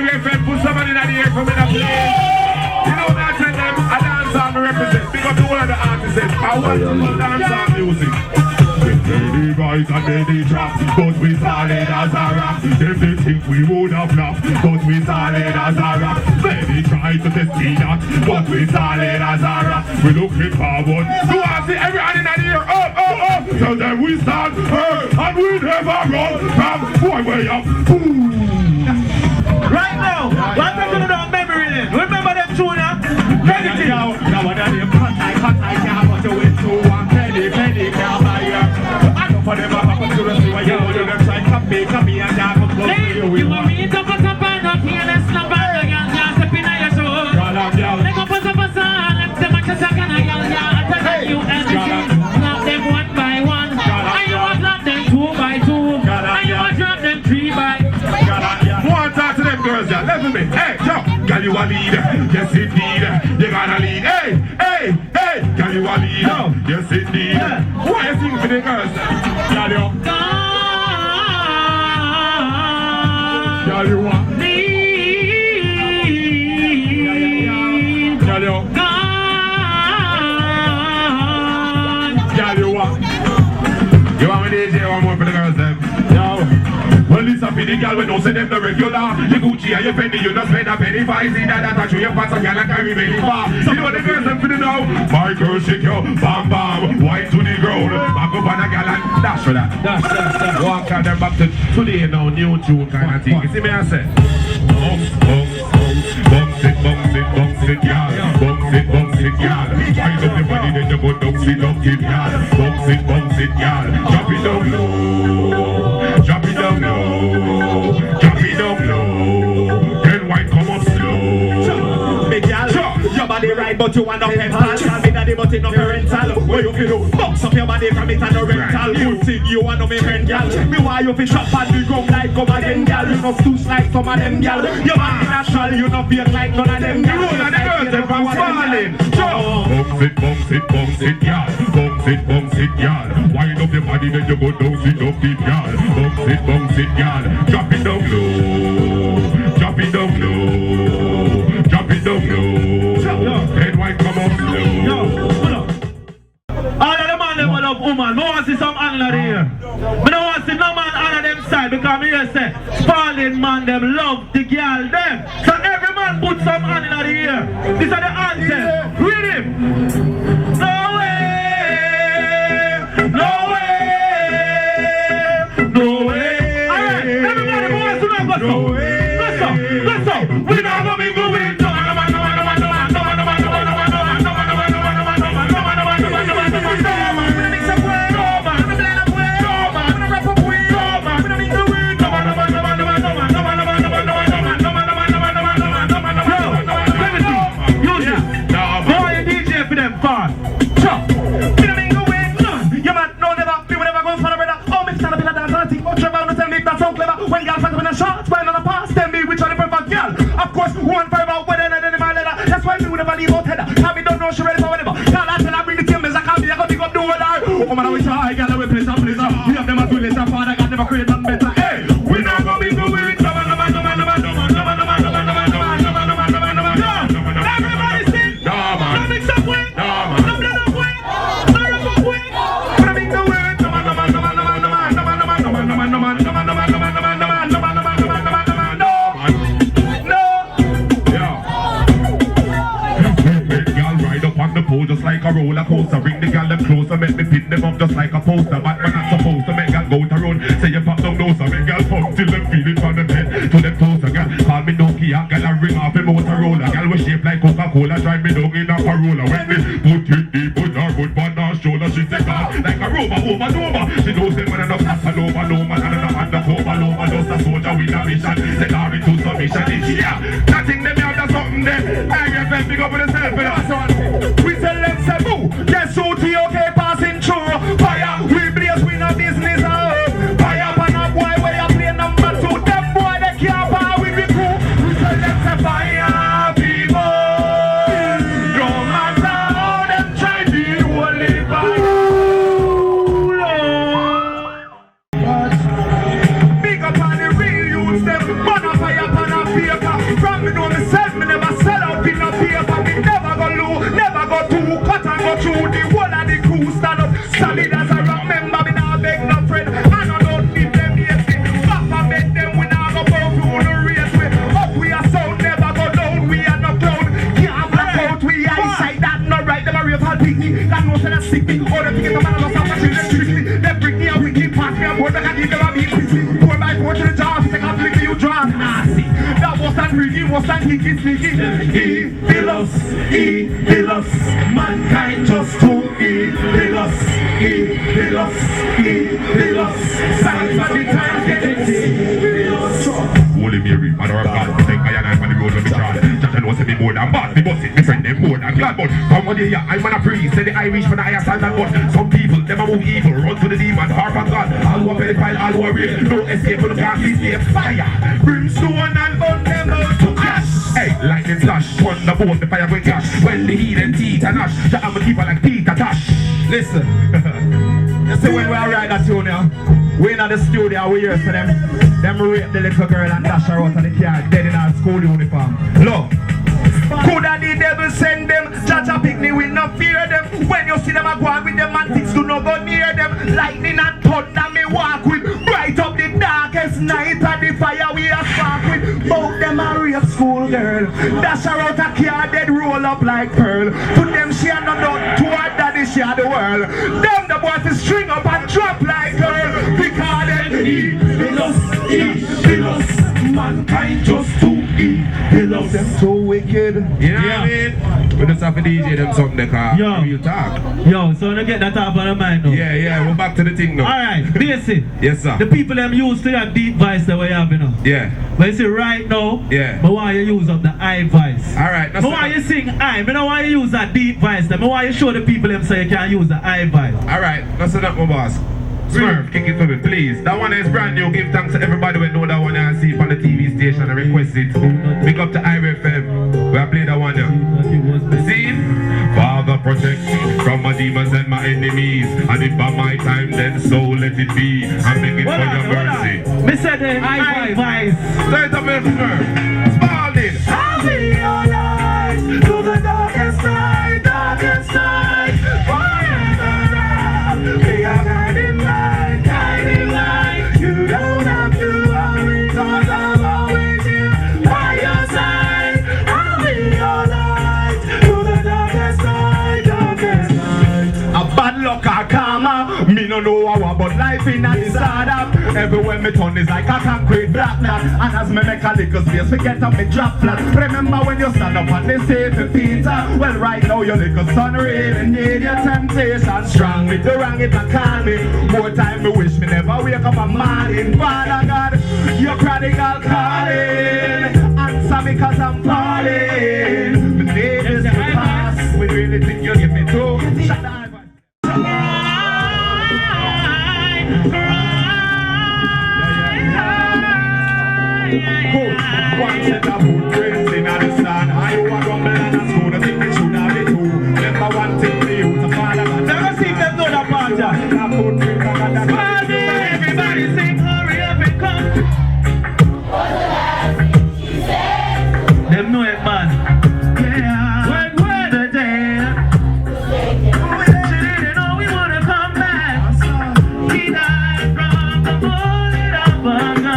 IRIE Fm, put somebody in the air for me to play. You know that I tell them, I dance on me represent. Because all of the artists, I want to dance on music. They rise and they drop, but we solid as a rock. If they think we would have laughed, but we solid as a rock. They try to test me that, but we solid as a rock. We looking forward. So I see everyone in the air, up. Tell them we stand firm and we never run from one way up. Right now, what are you doing memory then? Remember them tune now? Ready to go. Now what are them cut I can't want to win to one penny can't buy ya. I know for them I have to rest where you do them try copy and I come close to you. You want me to put up and up here and slap and again, just step in your show. They go put up a song, let them match a second again, yeah. I tell you everything. Slap them one by one. And you want slap them 2 by 2. And you want drop them 3 by. One talk to them girls, yeah. Listen to me. Hey, yo, girl, you a lead. Yes, indeed. You gotta lead. Hey, girl, you a lead. Yes, indeed. Why you sing for the girls? Girl, you. Girl, you a lead. Girl, you. Girl, you a. You want me DJ one more for the girls, then? Well, listen for the girl when don't say them the regular. You Gucci and you Fendi, you don't spend a penny. If I see that I show you pass a girl and carry very far. You know the girls them for the now. My girl shake you, bam bam, white to the ground. Back up on a girl and dash for that. Dash. Walk on them back to today now, new tune kind of thing. You see me I say? Bounce it, girl. Bounce it, girl. Wind up the body, then you go bounce it, girl. Bounce it, girl. Drop it down low. Drop it down low. Then wine come up slow. Big girl, your body right, but you want no pencil. Tell me daddy, but it no parental. What you feel do? Box up your body from it and no rental. You think you want no me friend, girl? Me why you fish up on the ground like come again, girl? You no too like some of them, girl. Your body natural, you no feel like none of them, girl. You know the girls them from Spaulding. Bounce it, girl. Bounce it, girl. Wind up your body, then you go down it, girl. Bounce it, girl. Drop it down low. Drop it down low. Then wine come up slow. All of the man them will love woman. I want to see some animal here. But I want to see no man out of them side because me here say Spaulding man them love the girl them. So every man put some animal here. These are the answers. Read him. No way. Alright, everybody wants to know what's up. Let's go. We not gonna be moving. When y'all fight in a shot, when on a pass, tell me which are the perfect girl. Of course, one for about wedding and then my letter. That's why we would never leave out header. Have me don't know she ready for whatever. Y'all I tell her bring the cameras, I can't be, I got to pick up the order. Oh man, I wish I got a place and place. We have them as well as our father, God never created them better. Hey, we not gonna be doing it. Everybody sing. Don't mix up with. Don't blend up with. Don't rub up with. But I make the word. Just like a roller coaster, bring the gal them closer, make me pin them up just like a poster. But man not supposed to make gal go to run. Say you pop down nose, make gal fuck till them feel it from them head to them toes. Gal call me Nokia, gal a ring off a Motorola. Gal was shaped like Coca-Cola, drive me down in a Corolla. When me put it deep, put her foot on her shoulder, she take off like a rover, over. She knows them man enough Casanova, no man and enough undercover, no man just a soldier with a mission. Send her into submission, it's yeah. Nothing them out of something there. IRIE Fm, big up with yourself, we say let's say boo. Yes, so TOK passing through. Fire, we blaze, we no business. Fire, pan up, boy, where you play number 2. Them boy, they can't buy with the crew. We say let's say fire, people. No matter how them try to hold it back. Big up on the real youths, them. Burn a fire, pan a paper. What I can give them a beat, 4x4 to the job, take a flick you drop. Nasty. That was that freaky, was that hickey sneaky. Evil, mankind just too evil, signs of the times getting serious. Holy Mary, Mother of God, thank I and I on the road when we try. Just know say me more than bad, me bust it, me friend them more than glad. But from what they hear, I'm on a priest, say the Irish for the higher standard. But some people, them a move evil, run to the demon, harp on God. All who are pedophile, all who are real, no escape, no can't see safe. Fire, brimstone and burn them out to ash. Hey, lightning flash, thunderbolt, the fire going clash. When the heat and teeth and ash, the I'm a keeper like Peter Tosh. Listen, you see when we are right that tune here, we in the studio, we hear to them rape the little girl and dash her out of the car, dead in her school uniform. Look, coulda the devil send them, Jaja pick me, will not fear them. When you see them a go on with them and things do not go near them. Lightning and thunder me walk with, bright up the darkest night of the fire we a spark with. Both them a rape school girl, dash her out a car, dead roll up like pearl. To them she a no done, to her daddy she a the world. Them the boys to string up and drop like girl. Because them evil, mankind just too evil. Them too wicked. You know what I mean? We just have to DJ them something they call real talk. Yo, so to get that top of the mind now. Yeah, we're back to the thing now. Alright, basic. Yes, sir. The people them used to that deep voice that we have, you know. Yeah. But you see right now, yeah. But why you use up the high voice? Alright, but why you sing high? But why you use that deep voice? But why you show the people them say you can't use the high voice? Alright, that's enough, my boss. Smurf, kick it for me, please. That one is brand new. Give thanks to everybody who know that one and see it on the TV station and request it. Big up to IRIE FM. We have played that one now. See? Father, protect me from my demons and my enemies. And if by my time, then so let it be. I'm begging for your mercy. Me said the high voice. Straight up, Smurf. Spaulding. I'll be your light to the darkest night, darkest night. Forever, we are guiding light, guiding light. You don't have to worry, 'cause I'm always here by your side. I'll be your light to the darkest night, darkest night. A bad luck or karma, me no know how, but life in a disorder. Everywhere me turn is like a concrete block now. And as me make a little space, forget up me drop flat. Remember when you stand up on the stage to Peter? Well, right now your little son really need your temptation strong. Me do wrong it and call me. More time me wish me never wake up a morning. Father God, you're prodigal calling. Answer me 'cause I'm falling. The day is to pass. We really think you'll give me two. Shut the eye. One set of footprints in the sun. I want to rumble and a school. I think they should have it too. Remember one thing to you to Father God. Never see them know that part, yeah. Everybody sing, hurry up and come. Them know it, man. Yeah. When the day. She didn't know we want to come back. He died from the bullet of a gun.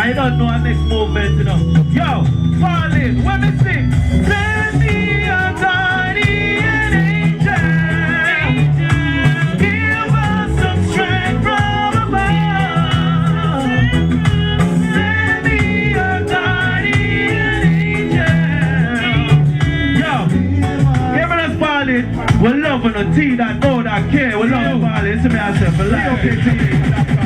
I don't know our next movement, you know. Yo, falling, when we sing, send me a guardian angel. Give us some strength from above. Send me a guardian angel. Yo, give us falling. We're loving a tea that know that care. We're loving falling. It's me, I said, for life.